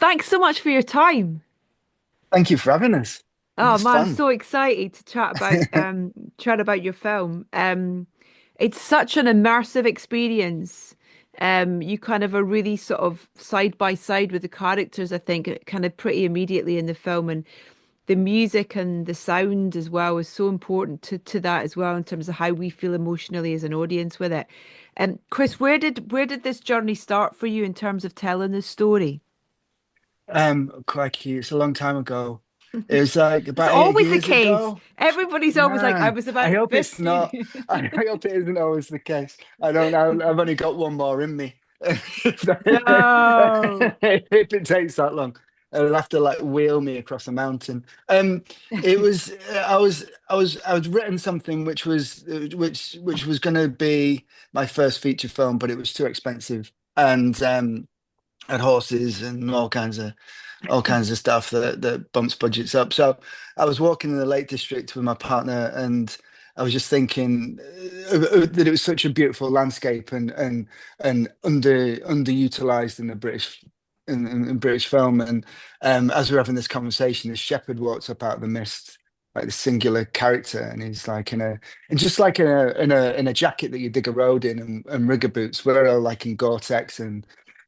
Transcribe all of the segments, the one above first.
Thanks so much for your time. Thank you for having us. It Oh was man, I'm fun. so excited to chat about your film. It's such an immersive experience. You kind of are really sort of side by side with the characters, I think, kind of pretty immediately in the film, and the music and the sound as well is so important to that as well in terms of how we feel emotionally as an audience with it. Chris, where did this journey start for you in terms of telling the story? Crikey, it's a long time ago. It was like It's about eight always the years case. ago. Everybody's always like, I Nah, was I about hope it's not. 50. I hope it isn't always the case. I don't know. I've only got one more in me. No. If it takes that long, it'll have to like wheel me across a mountain. It was. I was written something which was going to be my first feature film, but it was too expensive, and had horses and all kinds of stuff that bumps budgets up. So I was walking in the Lake District with my partner, and I was just thinking that it was such a beautiful landscape and underutilized in the British in British film. And as we were having this conversation, this shepherd walks up out of the mist. Like this singular character, and he's like in just like in a jacket that you dig a road in, and rigger boots. We're all like in Gore-Tex and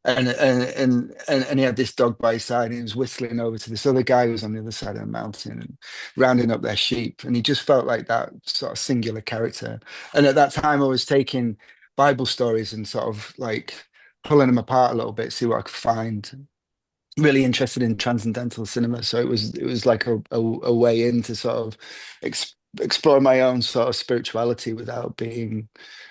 he had this dog by his side and he was whistling over to this other guy who was on the other side of the mountain and rounding up their sheep, and he just felt like that sort of singular character. And at that time I was taking Bible stories and sort of like pulling them apart a little bit, see what I could find. Really interested in transcendental cinema, so it was like a way in to sort of explore my own sort of spirituality without being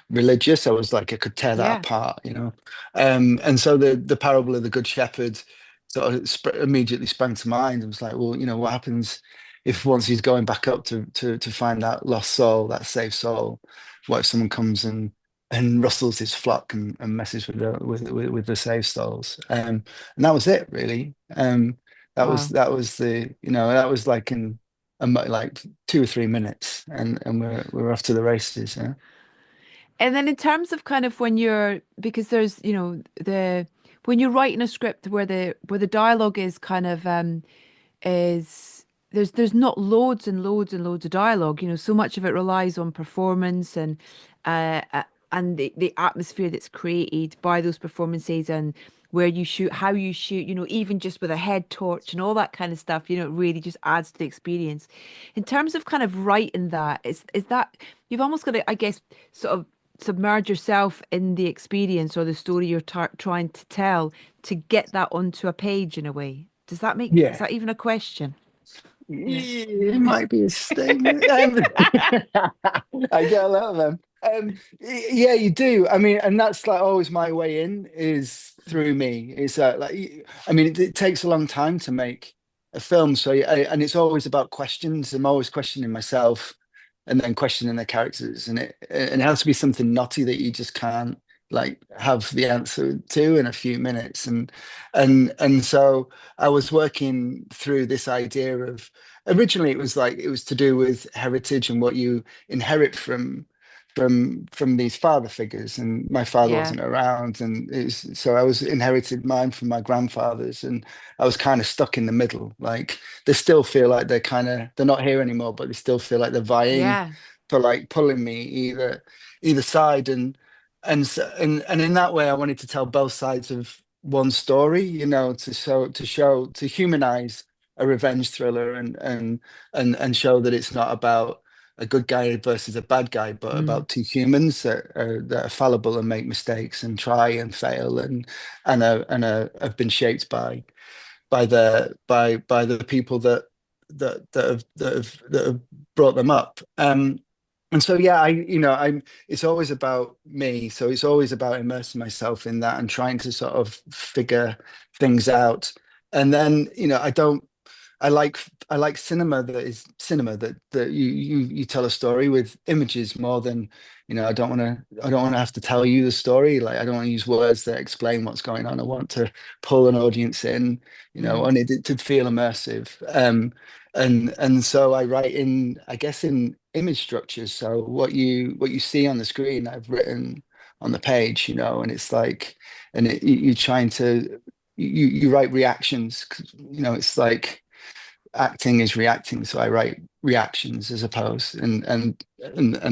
religious. I was like I could tear that Yeah. apart, you know. And so the parable of the Good Shepherd sort of immediately sprang to mind. It was like, well, you know, what happens if once he's going back up to find that lost soul, that saved soul? What if someone comes and rustles his flock and messes with with the saved souls? And that was it really. Wow. That was the, you know, that was like in like 2 or 3 minutes, and we're off to the races. Yeah. And then in terms of kind of when you're, because there's, when you're writing a script where the dialogue is kind of is there's not loads and loads and loads of dialogue. So much of it relies on performance and the atmosphere that's created by those performances and where you shoot, how you shoot, even just with a head torch and all that kind of stuff, it really just adds to the experience. In terms of kind of writing that, is that you've almost got to, I guess, sort of submerge yourself in the experience or the story you're trying to tell to get that onto a page in a way. Is Yeah. that even a question? Yeah. It might be a statement. I get a lot of them. Yeah, you do. I mean, and that's like always my way in is through me. It's like, I mean, it takes a long time to make a film. So, and it's always about questions. I'm always questioning myself and then questioning the characters. And it has to be something knotty that you just can't like have the answer to in a few minutes. And so I was working through this idea of originally it was like it was to do with heritage and what you inherit from these father figures, and my father Yeah. wasn't around, and so I was inherited mine from my grandfathers, and I was kind of stuck in the middle. Like they still feel like they're not here anymore, but they still feel like they're vying Yeah. for like pulling me either side. And in that way I wanted to tell both sides of one story, you know, to humanize a revenge thriller, and show that it's not about a good guy versus a bad guy, but Mm. about two humans that are fallible and make mistakes and try and fail, have been shaped by the people that have brought them up. And so yeah, I'm it's always about me. So it's always about immersing myself in that and trying to sort of figure things out. And then, I like I like cinema that is cinema that you tell a story with images more than, I don't want to have to tell you the story. Like I don't want to use words that explain what's going on. I want to pull an audience in, Mm. I need it to feel immersive. And so I write in, I guess, in image structures. So what you see on the screen, I've written on the page, and it's like, you're trying to you write reactions. 'Cause, it's like acting is reacting, so I write reactions as opposed, and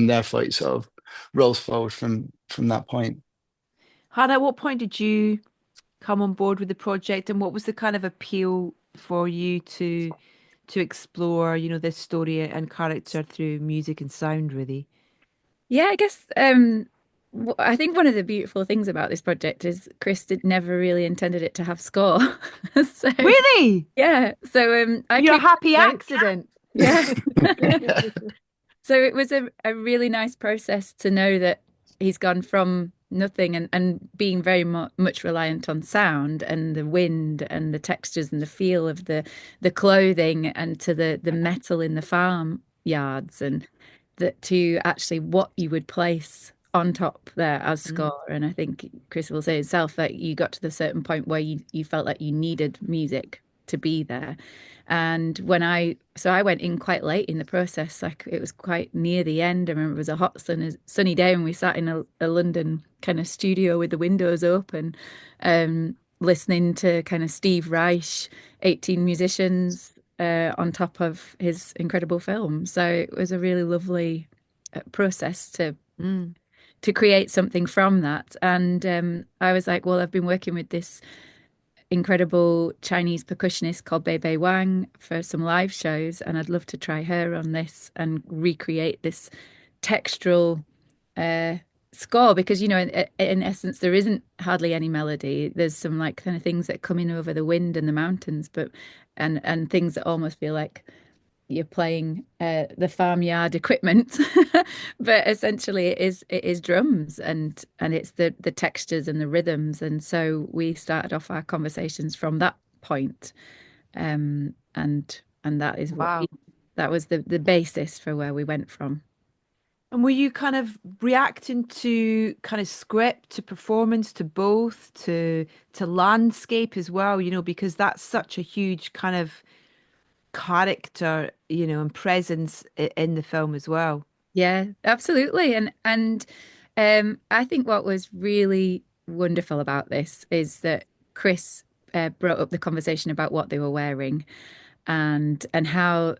therefore it sort of rolls forward from that point. Hannah, at what point did you come on board with the project, and what was the kind of appeal for you to explore, this story and character through music and sound, really? Yeah, I guess I think one of the beautiful things about this project is Chris did never really intended it to have score. So Really? yeah, so I You're a came happy to know, accident. yeah. So it was a really nice process to know that he's gone from nothing and being very much reliant on sound and the wind and the textures and the feel of the clothing and to the metal in the farm yards and that to actually what you would place on top there as Mm. score. And I think Chris will say himself that you got to the certain point where you felt like you needed music to be there. And so I went in quite late in the process, like it was quite near the end. I remember it was a hot sunny day and we sat in a London kind of studio with the windows open, listening to kind of Steve Reich, 18 musicians on top of his incredible film. So it was a really lovely process Mm. to create something from that. And I was like, well, I've been working with this incredible Chinese percussionist called Bei Bei Wang for some live shows, and I'd love to try her on this and recreate this textural uh, score because in essence there isn't hardly any melody. There's some like kind of things that come in over the wind and the mountains, but and things that almost feel like you're playing the farmyard equipment, but essentially it is drums and it's the textures and the rhythms. And so we started off our conversations from that point, and that is what Wow. that was the basis for where we went from. And were you kind of reacting to kind of script, to performance, to both, to landscape as well, because that's such a huge kind of character, and presence in the film as well. Yeah, absolutely. And I think what was really wonderful about this is that Chris brought up the conversation about what they were wearing and how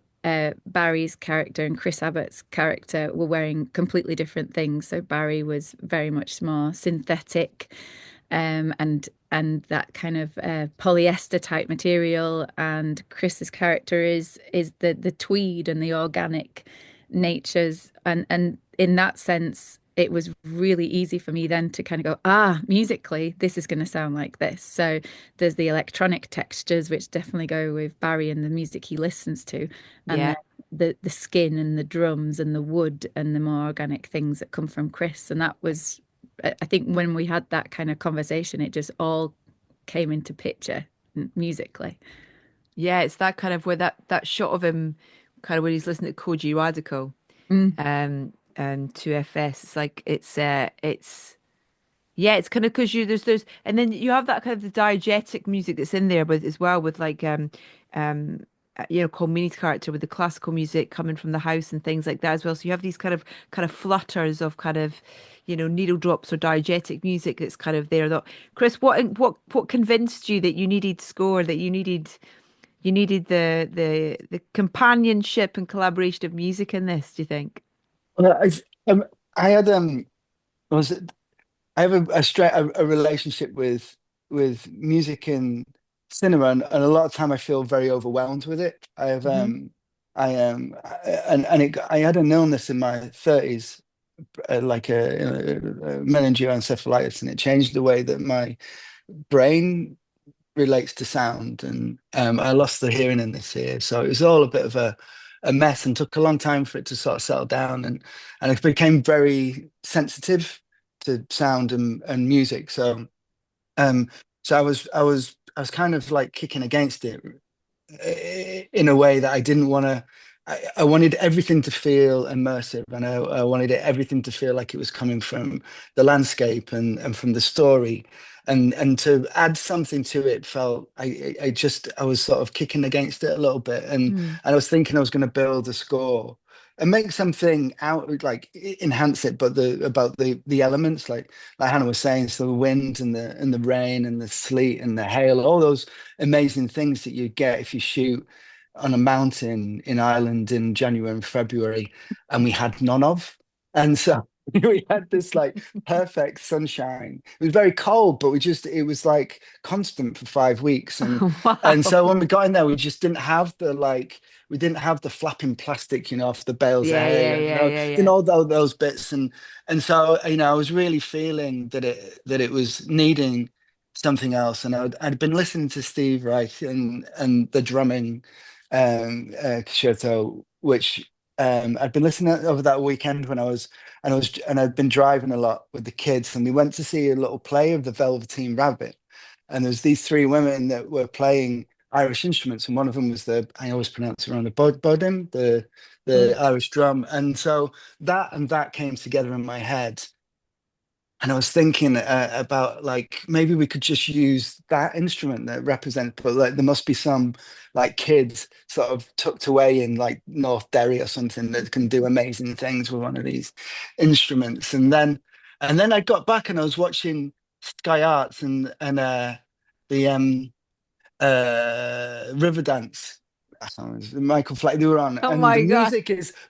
Barry's character and Chris Abbott's character were wearing completely different things. So Barry was very much more synthetic, and that kind of polyester type material, and Chris's character is the tweed and the organic natures, and in that sense. It was really easy for me then to kind of go, musically, this is going to sound like this. So there's the electronic textures, which definitely go with Barry and the music he listens to, and Yeah. then the skin and the drums and the wood and the more organic things that come from Chris. And that was, I think, when we had that kind of conversation, it just all came into picture musically. Yeah, it's that kind of where that shot of him kind of when he's listening to Koji Radical Mm. and 2FS. It's like it's yeah, it's kind of because there's and then you have that kind of the diegetic music that's in there with as well with like Colmini's character with the classical music coming from the house and things like that as well. So you have these kind of flutters of kind of needle drops or diegetic music that's kind of there. Though, Chris, what convinced you that you needed score, that you needed the companionship and collaboration of music in this, do you think? Well, I had was it, I have a relationship with music and cinema, and a lot of time I feel very overwhelmed with it. I have Hmm. I am I had an illness in my 30s, like a meningoencephalitis, and it changed the way that my brain relates to sound, and I lost the hearing in this ear, so it was all a bit of a mess, and took a long time for it to sort of settle down, and it became very sensitive to sound and music. Um, so I was kind of like kicking against it in a way that I didn't want to. I wanted everything to feel immersive, and I wanted everything to feel like it was coming from the landscape and from the story, and to add something to it felt I was sort of kicking against it a little bit, and Mm. I was thinking I was going to build a score, make something out, like enhance it, but about the elements, like Hannah was saying, so the wind and the rain and the sleet and the hail, all those amazing things that you get if you shoot on a mountain in Ireland in January and February, and we had none of. And so we had this like perfect sunshine. It was very cold, but it was like constant for 5 weeks. And Wow. so when we got in there, we just didn't have we didn't have the flapping plastic, off the bales of Yeah, hay, yeah, yeah, yeah, you yeah. know, those bits. And so, I was really feeling that it was needing something else. And I'd been listening to Steve Reich and the drumming concerto, which I'd been listening over that weekend when and I'd been driving a lot with the kids, and we went to see a little play of the Velveteen Rabbit, and there's these three women that were playing Irish instruments, and one of them was I always pronounce it wrong, the bodhum, the Mm. Irish drum, and so that came together in my head, and I was thinking about like maybe we could just use that instrument that represents, but like there must be some like kids sort of tucked away in like North Derry or something that can do amazing things with one of these instruments. And then I got back and I was watching Sky Arts and the Riverdance. Michael Flack they were on, Oh and my God.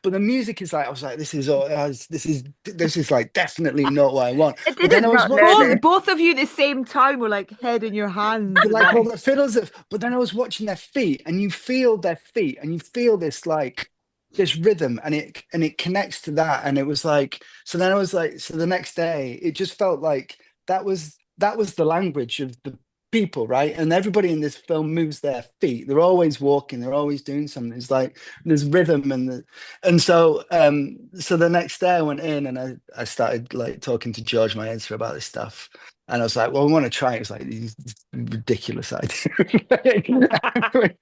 the music is like I was like, this is like definitely not what I want. I But then I didn't was not know watching, this. Both of you at the same time were like head in your hands and like all like, the fiddles, but then I was watching their feet, and you feel their feet, and you feel this like this rhythm, and it connects to that, and it was like so. Then I was like, so the next day, it just felt like that was the language of the people, right? And everybody in this film moves their feet. They're always walking. They're always doing something. It's like there's rhythm and so the next day I went in and I started like talking to George, my editor, about this stuff. And I was like, well, I want to try it. It was like these ridiculous idea.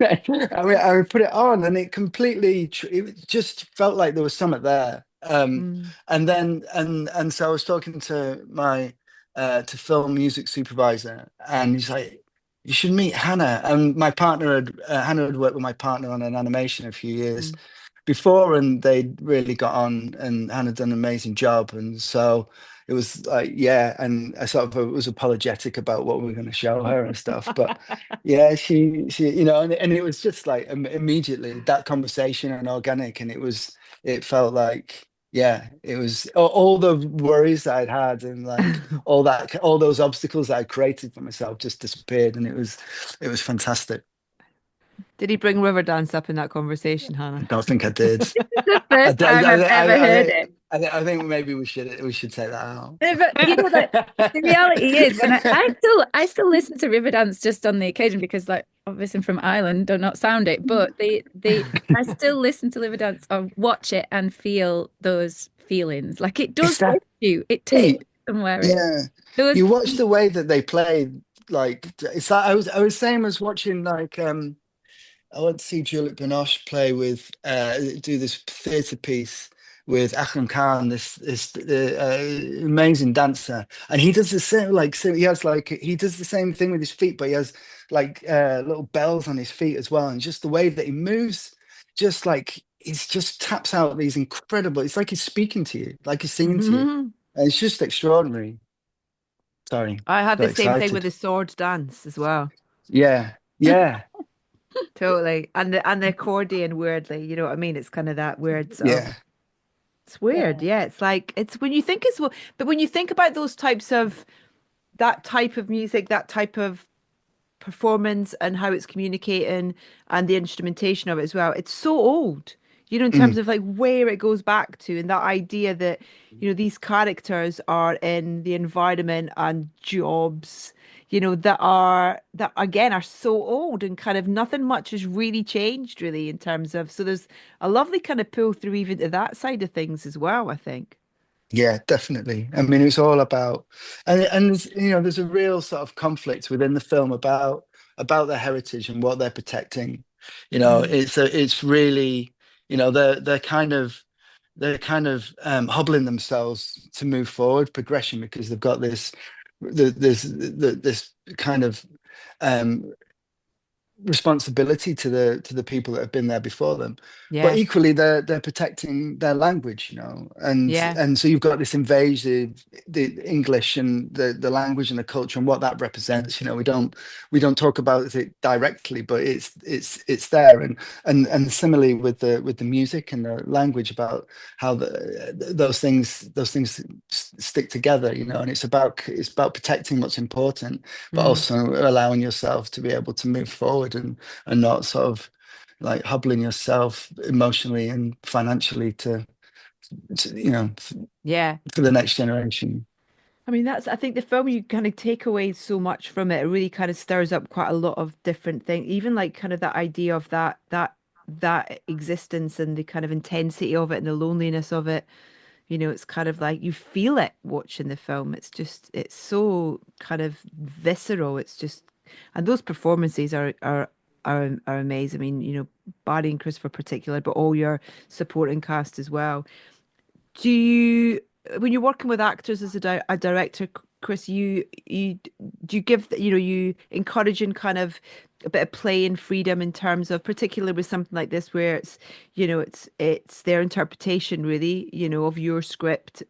I put it on and it just felt like there was something there. mm, And so I was talking to my to film music supervisor, and he's like, "You should meet Hannah." And my partner Hannah had worked with my partner on an animation a few years mm. before, and they really got on, and Hannah done an amazing job, and so it was like, yeah, and I sort of was apologetic about what we were going to show her and stuff, but yeah, she, and it was just like immediately that conversation and organic, and it felt like. Yeah, it was all the worries that I'd had and like all those obstacles that I created for myself just disappeared, and it was fantastic. Did he bring Riverdance up in that conversation, I Hannah? don't think I did. The I, first time I've ever heard it. I think maybe we should take that out. But you know that the reality is when I still listen to Riverdance just on the occasion because like obviously I'm from Ireland, do not sound it, but the I still listen to Riverdance or watch it and feel those feelings. Like it It's does that lift you. It takes hey, you somewhere. It yeah. those You watch the way that they play, like it's like I was saying, I was watching like I went to see Juliette Binoche play with do this theatre piece with Akram Khan, this amazing dancer, and he does the same he does the same thing with his feet, but he has like little bells on his feet as well, and just the way that he moves, just like he's just taps out these incredible. It's like he's speaking to you, like he's singing to you, Mhm. and it's just extraordinary. Sorry, I have got the same thing with excited. the sword dance as well. Yeah, yeah, Totally. And the accordion weirdly, you know what I mean? It's kind of that weird sort of yeah, it's weird. Yeah, it's like it's when you think as well, but when you think about those types of that type of music, that type of performance and how it's communicating and the instrumentation of it as well. It's so old, in terms mm, of like where it goes back to and that idea that, these characters are in the environment and jobs, that again are so old and kind of nothing much has really changed really in terms of, so there's a lovely kind of pull through even to that side of things as well, I think. yeah, definitely. I mean, it's all about, and there's a real sort of conflict within the film about their heritage and what they're protecting. Mm. It's really, they're kind of hobbling themselves to move forward, progression, because they've got this kind of um responsibility to the people that have been there before them, but Yeah. equally they're protecting their language, you know, Yeah. and so you've got this invasive the English and the language and the culture and what that represents. You know, we don't talk about it directly, but it's there, and similarly with the music and the language about how those things stick together, you know, and it's about protecting what's important, but Mm. also allowing yourself to be able to move forward and not sort of like hubbling yourself emotionally and financially to you know Yeah. for the next generation. I mean, I think the film, you kind of take away so much from it. It really kind of stirs up quite a lot of different things, even like kind of that idea of that existence and the kind of intensity of it and the loneliness of it. You know, it's kind of like you feel it watching the film. It's so kind of visceral. It's just, and those performances are amazing. I mean, you know, Barry and Christopher particular, but all your supporting cast as well. Do you, when you're working with actors as a director, Chris, do you give, you know, you encouraging kind of a bit of play and freedom in terms of, particularly with something like this, where it's, you know, it's their interpretation really, you know, of your script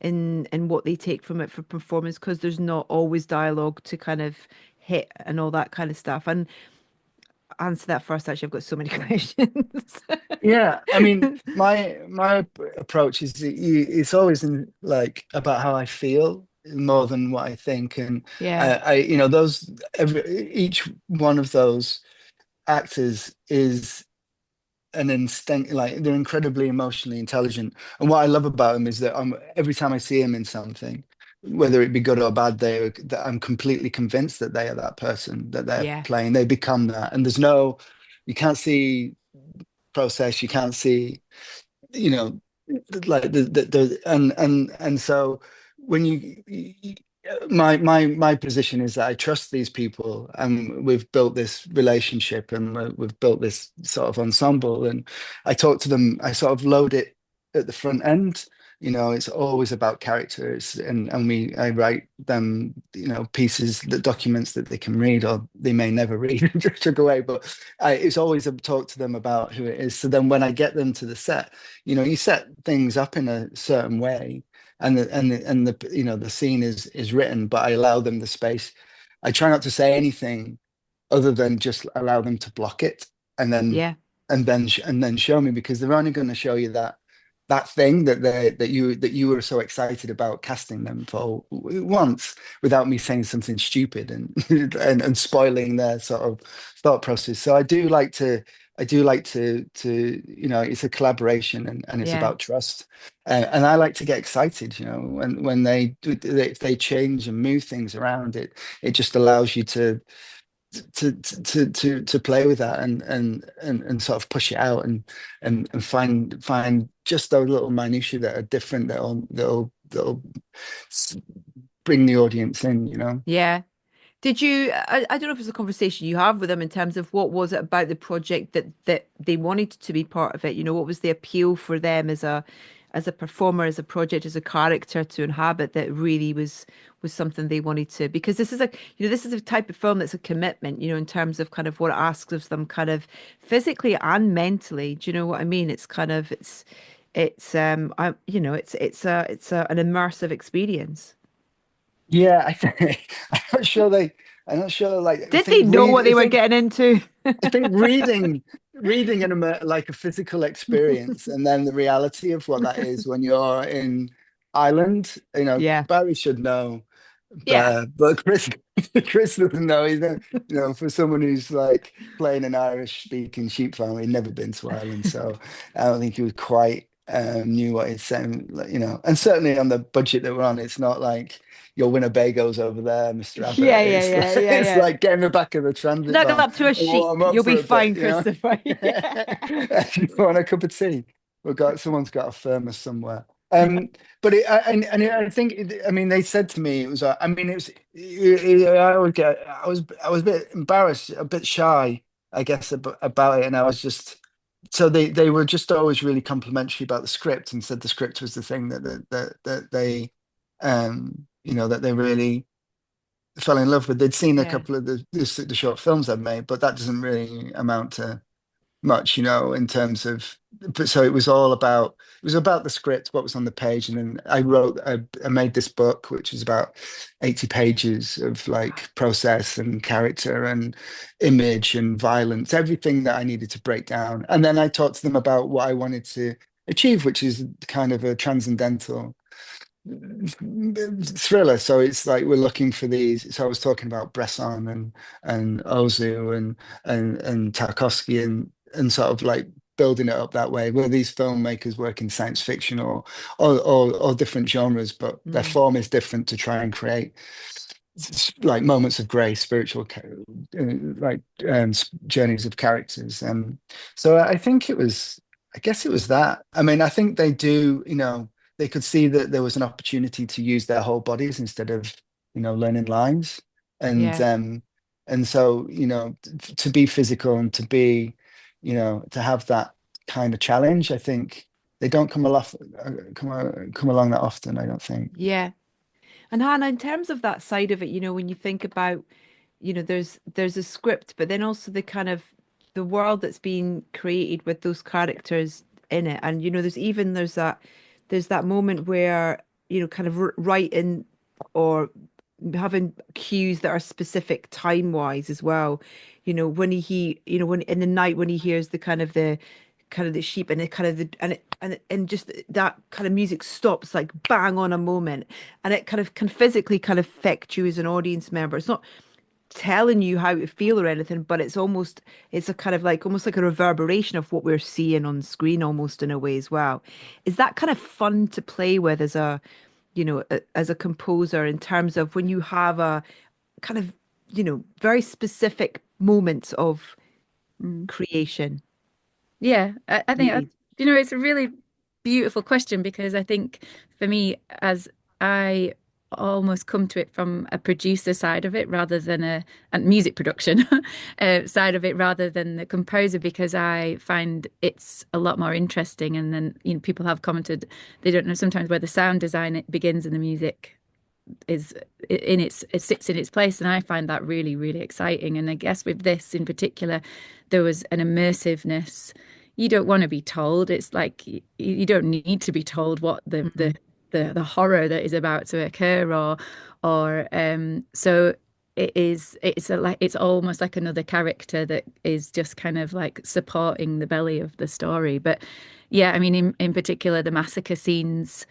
and what they take from it for performance, because there's not always dialogue to kind of hit and all that kind of stuff. And answer that first, actually, I've got so many questions. Yeah, I mean, my approach is that it's always in like about how I feel more than what I think, and Yeah, you know each one of those actors is an instinct, like they're incredibly emotionally intelligent. And what I love about them is that every time I see them in something, whether it be good or bad, that I'm completely convinced that they are that person that they're yeah, playing. They become that, and there's no, you can't see process, you can't see, you know, like and so when my position is that I trust these people, and we've built this relationship, and we've built this sort of ensemble, and I talk to them, I sort of load it at the front end. You know, it's always about characters, and I write them, you know, pieces, the documents that they can read or they may never read and just chuck away. But it's always a talk to them about who it is. So then when I get them to the set, you know, you set things up in a certain way, and the you know the scene is written, but I allow them the space. I try not to say anything other than just allow them to block it, and then yeah, and then show me, because they're only going to show you that thing that you were so excited about casting them for once, without me saying something stupid and and spoiling their sort of thought process. So I do like to you know, it's a collaboration, and it's yeah. about trust, and I like to get excited, you know, when they change and move things around. It just allows you to play with that, and sort of push it out, and find just those little minutiae that are different, that'll s- bring the audience in, you know. Yeah. Did you, I don't know if it's a conversation you have with them in terms of what was it about the project that they wanted to be part of it? You know, what was the appeal for them as a performer, as a project, as a character to inhabit that really was something they wanted to, because this is a, you know, this is a type of film that's a commitment, you know, in terms of kind of what it asks of them kind of physically and mentally. Do you know what I mean? It's kind of I, you know, it's an immersive experience. Yeah, I think I'm not sure, like I Did they know what they were getting into? I think reading like a physical experience, and then the reality of what that is when you're in Ireland. You know, Yeah. Barry should know, Yeah. but Chris doesn't know. He's not, you know, for someone who's like playing an Irish speaking sheep farmer, he'd never been to Ireland, so I don't think he was quite knew what it's saying. Like, you know, and certainly on the budget that we're on, it's not like your Winnebago's over there, Mr. Abbott. Yeah, yeah, yeah, yeah, It's yeah. like get in the back of the transit Snuggle van up to a and warm sheep. up You'll for be a bit, fine, you know. Christopher. Yeah. You want a cup of tea? Someone's got a thermos somewhere. Yeah. But I think I mean they said to me it was I mean I always get I was a bit embarrassed, a bit shy, I guess, about it, and I was just so they were just always really complimentary about the script, and said the script was the thing that they you know that they really fell in love with. They'd seen a Yeah. couple of the short films I'd made, but that doesn't really amount to much, in terms of. But so it was about the script, what was on the page, and then I made this book, which was about 80 pages of like process and character and image and violence, everything that I needed to break down. And then I talked to them about what I wanted to achieve, which is kind of a transcendental thriller. So it's like we're looking for these. So I was talking about Bresson and Ozu and Tarkovsky and sort of like building it up that way. Where these filmmakers work in science fiction or different genres, but their Mm. form is different to try and create like moments of grace, spiritual, like journeys of characters. So I think it was, I guess it was that. I mean, I think they do, they could see that there was an opportunity to use their whole bodies instead of, learning lines. And Yeah. and so, to be physical and to be, to have that kind of challenge, I think they don't come along that often, I don't think. Yeah. And Hannah, in terms of that side of it, when you think about, there's a script, but then also the kind of the world that's being created with those characters in it. And there's that moment where, kind of writing or having cues that are specific time wise as well. When when in the night when he hears the kind of the sheep and it kind of the and just that kind of music stops like bang on a moment, and it kind of can physically kind of affect you as an audience member. It's not telling you how to feel or anything, but it's a kind of like almost like a reverberation of what we're seeing on screen almost in a way as well. Is that kind of fun to play with as as a composer in terms of when you have a kind of, very specific moments of Mm. creation Yeah, I think made? it's a really beautiful question because I think for me, as I almost come to it from a producer side of it rather than a and music production side of it rather than the composer, because I find it's a lot more interesting. And then, people have commented they don't know sometimes where the sound design it begins and the music is it sits in its place, and I find that really really exciting. And I guess with this in particular there was an immersiveness you don't want to be told. It's like you don't need to be told what Mhm. the horror that is about to occur, or so it's almost like another character that is just kind of like supporting the belly of the story. But yeah, I mean in particular the massacre scenes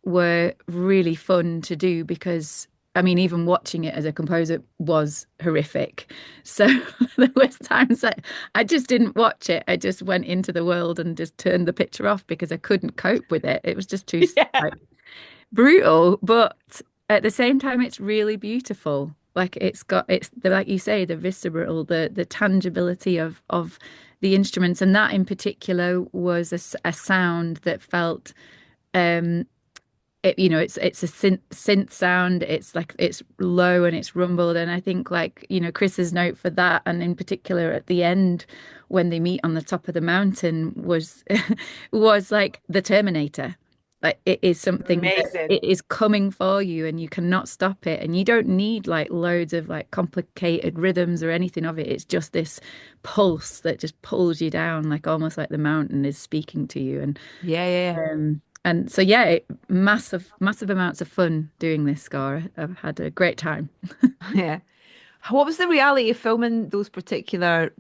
were really fun to do because I mean, even watching it as a composer was horrific. So there was times that I just didn't watch it. I just went into the world and just turned the picture off because I couldn't cope with it. It was just too Yeah. like, brutal, but at the same time, it's really beautiful. Like it's like you say, the visceral, the tangibility of the instruments, and that in particular was a sound that felt um it's a synth sound. It's like it's low and it's rumbled, and I think like Chris's note for that, and in particular at the end when they meet on the top of the mountain was was like the Terminator. Like it is something that Amazing. it is coming for you and you cannot stop it, and you don't need like loads of like complicated rhythms or anything of it. It's just this pulse that just pulls you down, like almost like the mountain is speaking to you. Yeah, yeah, And so yeah, massive massive amounts of fun doing this score. I've had a great time. yeah. Yeah. What was the reality of filming those particular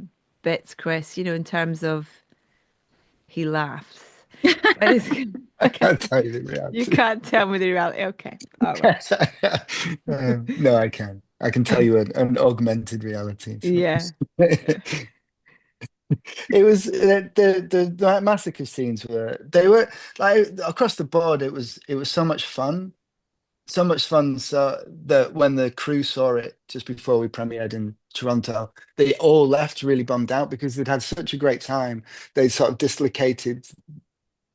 bits, Chris, in terms of he laughs? What is I can't tell you the you reality. can't tell me the reality. Okay. All right. No, I can. I can tell you an augmented reality. So. Yeah. It was the massacre scenes they were like across the board. It was so much fun. So that when the crew saw it just before we premiered in Toronto, they all left really bummed out because they'd had such a great time. They sort of dislocated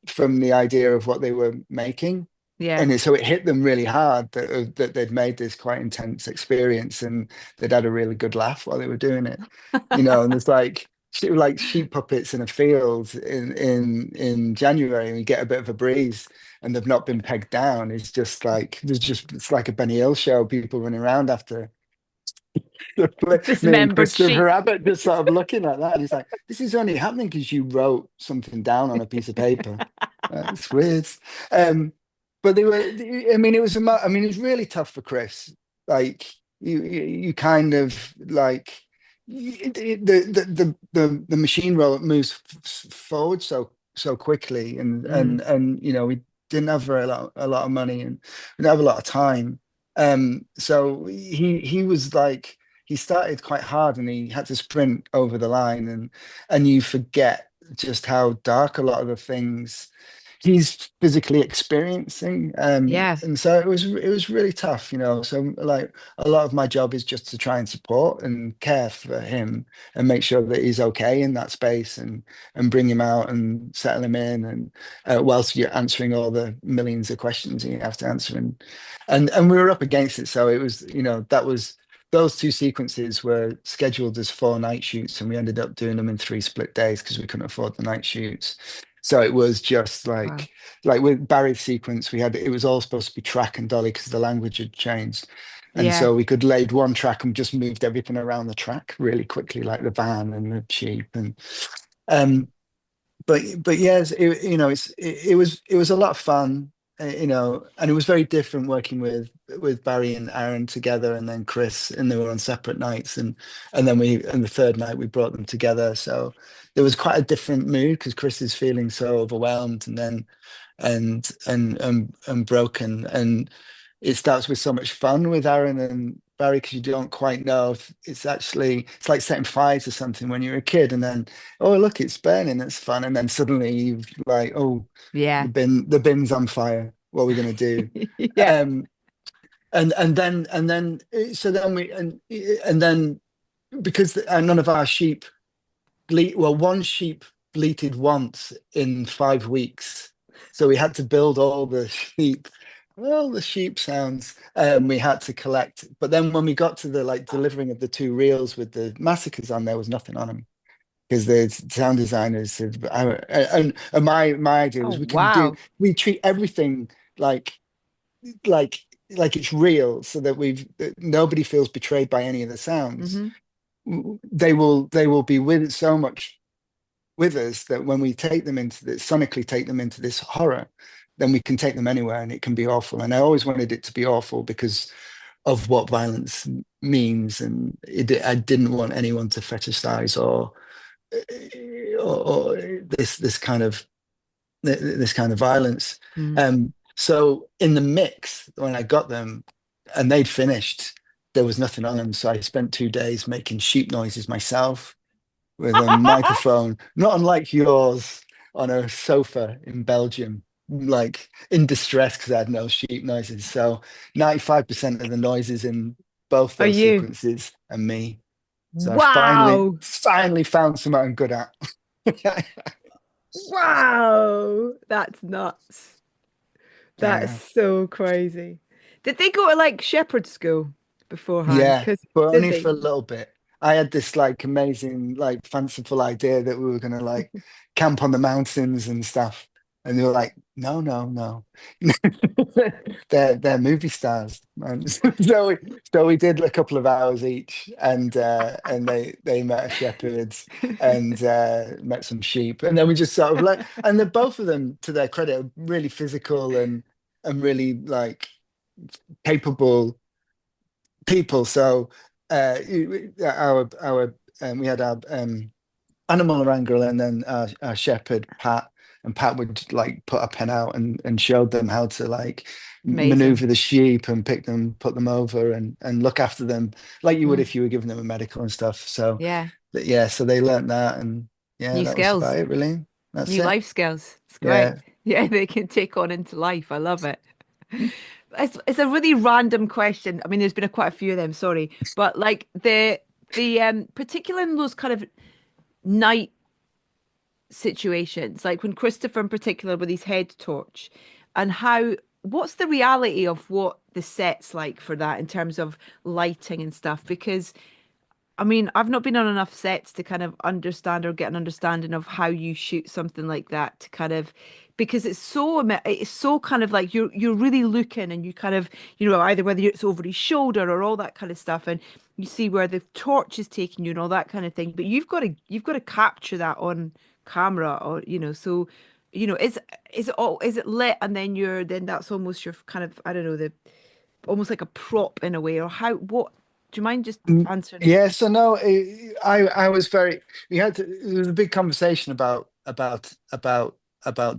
from the idea of what they were making. Yeah. And so it hit them really hard that they'd made this quite intense experience and they'd had a really good laugh while they were doing it, and there's like sheep puppets in a field in January and we get a bit of a breeze and they've not been pegged down. It's just like it's like a Benny Hill show, people running around after Me and Dismembered Christopher sheep. Abbott just sort of looking at that. And he's like, this is only happening because you wrote something down on a piece of paper. It's weird. Um, but they were, I mean, I mean, it was really tough for Chris. Like, you kind of like, the machine roll moves forward so quickly. Mm. And, we didn't have a lot of money and we didn't have a lot of time. So he was like, he started quite hard and he had to sprint over the line, and you forget just how dark a lot of the things he's physically experiencing. Yeah. And so it was really tough. So like a lot of my job is just to try and support and care for him and make sure that he's okay in that space, and bring him out and settle him in, and whilst you're answering all the millions of questions you have to answer. And we were up against it, so it was, that was, those two sequences were scheduled as 4 night shoots, and we ended up doing them in 3 split days because we couldn't afford the night shoots. So it was just Wow. like with Barry's sequence, it was all supposed to be track and dolly because the language had changed. And Yeah. so we could laid one track and just moved everything around the track really quickly, like the van and the sheep. And um but yes, it was a lot of fun, and it was very different working with Barry and Aaron together, and then Chris, and they were on separate nights, and then the third night we brought them together. So there was quite a different mood because Chris is feeling so overwhelmed, and then and broken, and it starts with so much fun with Aaron and Barry because you don't quite know if it's like setting fires or something when you're a kid, and then, oh look, it's burning, it's fun, and then suddenly you've like, oh, Yeah. the bin's on fire, what are we going to do? Yeah. um and then so then and then because none of our sheep one sheep bleated once in 5 weeks, so we had to build all the sheep sounds, we had to collect. But then when we got to the like delivering of the 2 reels with the massacres on, there was nothing on them because the sound designers said, and my idea Oh, was wow. we treat everything like like like it's real, so that nobody feels betrayed by any of the sounds. Hmm. They will be with so much with us that when we sonically take them into this horror, then we can take them anywhere and it can be awful. And I always wanted it to be awful because of what violence means, and I didn't want anyone to fetishize or this kind of violence. Mm. So in the mix, when I got them and they'd finished, there was nothing on them. So I spent 2 days making sheep noises myself with a microphone, not unlike yours, on a sofa in Belgium, like in distress because I had no sheep noises. So 95% of the noises in both Are those you? sequences are me. So I finally, Wow. finally found something I'm good at. Wow. That's nuts. That's Yeah. so crazy. Did they go to like shepherd school beforehand? Yeah, Because but did only they? for a little bit. I had this like amazing, like fanciful idea that we were gonna like camp on the mountains and stuff. And they were like, no, no, no. They're movie stars, man. So we did a couple of hours each, and they met a shepherd and met some sheep. And then we just sort of like, and then both of them, to their credit, are really physical and really like capable people. So we had our animal wrangler, and then our shepherd Pat, and Pat would like put a pen out and showed them how to like Amazing. maneuver the sheep and pick them, put them over, and look after them like you would Mm. if you were giving them a medical and stuff. So Yeah. yeah, so they learnt that, and yeah, New that was skills, about it really. That's new it. life skills. It's great. Yeah. Yeah, they can take on into life. I love it. It's a really random question. I mean, there's been quite a few of them, sorry. But like the particular in those kind of night situations, like when Christopher in particular with his head torch, and how what's the reality of what the set's like for that in terms of lighting and stuff? Because I mean, I've not been on enough sets to kind of understand or get an understanding of how you shoot something like that to kind of because it's so kind of like you're really looking and you kind of either whether it's over his shoulder or all that kind of stuff and you see where the torch is taking you and all that kind of thing. But you've got to capture that on camera or so is it lit and then that's almost your kind of I don't know the almost like a prop in a way or how what do you mind just answering it? Yeah, so no, I was very. We had to, there was a big conversation about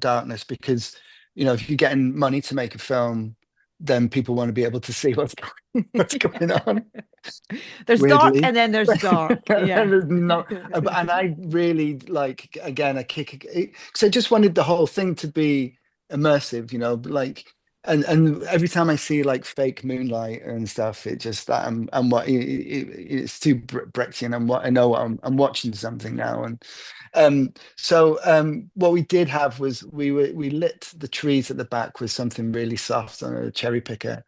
darkness because if you're getting money to make a film, then people want to be able to see what's going on. There's dark Weirdly, and then there's dark. and Yeah. there's no, and I really like again a kick because I just wanted the whole thing to be immersive, like. And every time I see like fake moonlight and stuff, it just that I'm what it's too Brechtian. I know I'm watching something now, and what we did have was we lit the trees at the back with something really soft on a cherry picker.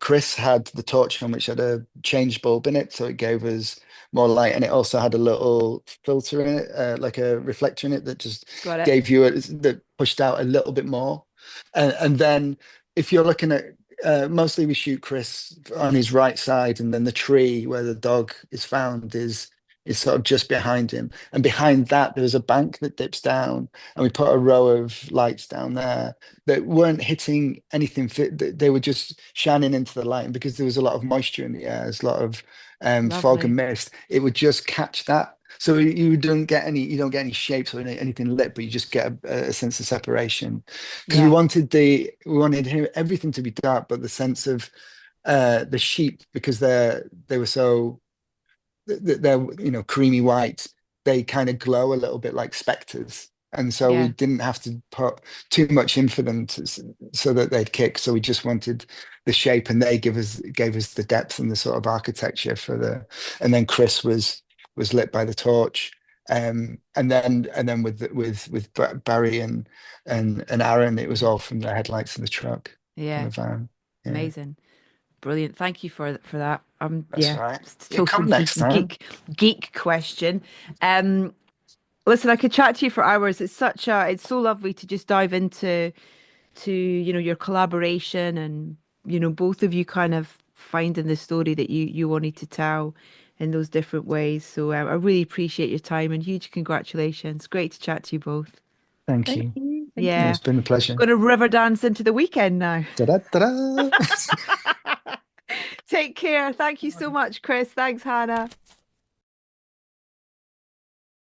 Chris had the torch on which had a change bulb in it, so it gave us more light, and it also had a little filter in it, like a reflector in it that just Got it. gave you that pushed out a little bit more. And then if you're looking at mostly we shoot Chris on his right side, and then the tree where the dog is found is sort of just behind him. And behind that, there's a bank that dips down, and we put a row of lights down there that weren't hitting anything. They were just shining into the light, and because there was a lot of moisture in the air, there's a lot of fog and Lovely. mist. It would just catch that. So you don't get any shapes or anything lit, but you just get a sense of separation because Yeah. we wanted him everything to be dark, but the sense of the sheep because they were so they're creamy white, they kind of glow a little bit like specters, and so we Yeah. didn't have to put too much in for them so that they'd kick. So we just wanted the shape, and they gave us the depth and the sort of architecture for and then Chris was lit by the torch. And then with Barry and Aaron, it was all from the headlights of the truck, from Yeah. the van. Yeah, Amazing. Brilliant. Thank you for that. that's Yeah, all right. it's a You total come next time. geek question. Um, listen, I could chat to you for hours. It's so lovely to just dive into your collaboration and both of you kind of finding the story that you wanted to tell in those different ways. So I really appreciate your time and huge congratulations. Great to chat to you both. Thank Thank you. you. Thank you. Yeah, It's been a pleasure. going to river dance into the weekend now. Ta-da, ta-da. Take care. Thank you so much, Chris. Thanks, Hannah.